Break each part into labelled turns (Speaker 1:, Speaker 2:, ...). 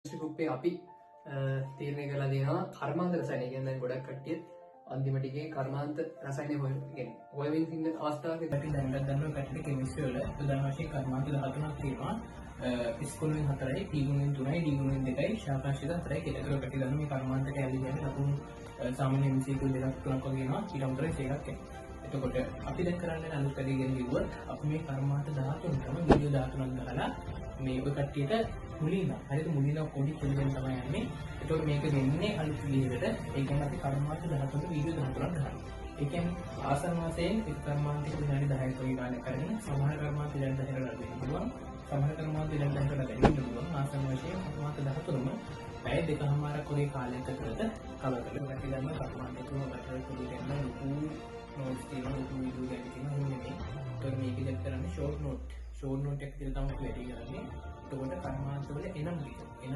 Speaker 1: ගුප්පේ අපි තීරණය කරලා දෙනවා කර්මාන්ත රසායනය කියන්නේ දැන් ගොඩක් කට්ටිය අන්තිම ටිකේ කර්මාන්ත රසායනය හොයමින් ඉන්න අවස්ථාවක
Speaker 2: අපි දැනගත් ගන්න පැටලි කෙමිස්ට්‍රි වල ප්‍රධාන වශයෙන් කර්මාන්ත 13ක් තියෙනවා. ඉස්කෝලෙන් 4යි, පීගුණෙන් 3යි, ඩීගුණෙන් 2යි, ශාකාංශික 4යි කියලා පැටලි ගන්න මේ කර්මාන්ත කැලේ කියන්නේ ලකුණු සාමාන්‍ය MCQ 2ක් 3ක් වගේ එනවා. ඊට අමතරව එකක් එනවා. එතකොට අපි දැන් කරන්නේ අලුත් වැඩි ගැන කිව්වොත් අපි මේ කර්මාන්ත 13ටම වීඩියෝ 13ක් ගහලා මේ ඔය කට්ටියට මුලින්ම හරියට මුලින්ම පොඩි දෙයක් තමයි යන්නේ. ඒතකොට මේක දෙන්නේ අලුත් විදිහට. ඒ කියන්නේ අපි කර්මාන්ත 13ක වීඩියෝ 13ක් ගහනවා. ඒ කියන්නේ ආසන්න වශයෙන් එක කර්මාන්තයක විනාඩි 10ක වගේ ගානක් කරගෙන සමහර කර්මාන්ත විනාඩි 10කට ගන්න පුළුවන්. සමහර කර්මාන්ත විනාඩි 10කට ගන්න පුළුවන්. ආසන්න වශයෙන් කර්මාන්ත 13ම පැය දෙකමාරක් වගේ කාලයක ඇතුළත කවර් කරලා ගන්න කර්මාන්තයක වලට පොඩි දෙයක් ලොකු නෝට්ස් තියෙනවා ලොකු වීඩියෝ ගැන තියෙනවා නෙමෙයි. ඒතකොට මේක දෙයක් කරන්නේ ෂෝට් නෝට් එකක් විතර තමයි වැඩි කරන්නේ. එතකොට කර්මාන්තවල එනම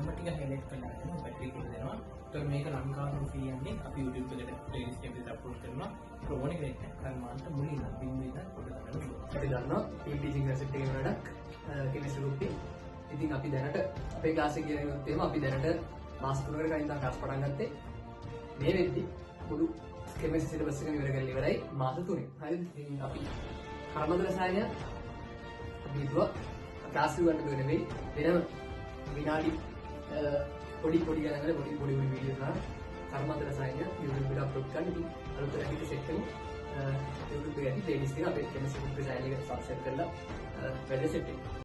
Speaker 2: ටික හැලෙට් කරලා ගන්න බැටරි එක දෙනවා. ඒතකොට මේක ලංකාවේ කියන්නේ අපි YouTube එකට ප්ලේලිස්ට් එකකට අප්ලෝඩ් කරනවා. ප්‍රෝග්‍රෑම් එකේ කර්මාන්ත මුලින්ම බින්දුවෙන් පොඩ ගන්න.
Speaker 1: අපි දන්නවා ටීචින් රෙසිප්ට් එකේ වැඩක් කෙමිස්ට්‍රි ගුප්පේ. ඉතින් අපි දැනට අපේ ක්ලාස් එකේ කියනකොත් එහෙම අපි දැනට මාස 3කට කලින් තමයි ක්ලාස් පටන් ගත්තේ. මේ වෙද්දි පොදු කෙමිස්ට්‍රි සිලබස් එක ඉවර කරලා ඉවරයි මාස 3. හරිද? ඉතින් අපි කර්මාන්ත රසායනය අපි හිතුවා ක්ලාස් එක ගන්න නෙවෙයි වෙනම විනාඩි පොඩි ගණන්වල පොඩි වීඩියෝ කරා කර්මාන්ත රසායනය YouTube එකට අප්ලෝඩ් කරන්න. ඉතින් අලුත් ඇහිට සෙට් කරමු. YouTube එකේ ප්ලේලිස්ට් එක අපේ කෙමිස්ට්‍රි ගුප්පේ channel එකට සබ්ස්ක්‍රයිබ් කරලා වැඩ සෙට් වෙනවා.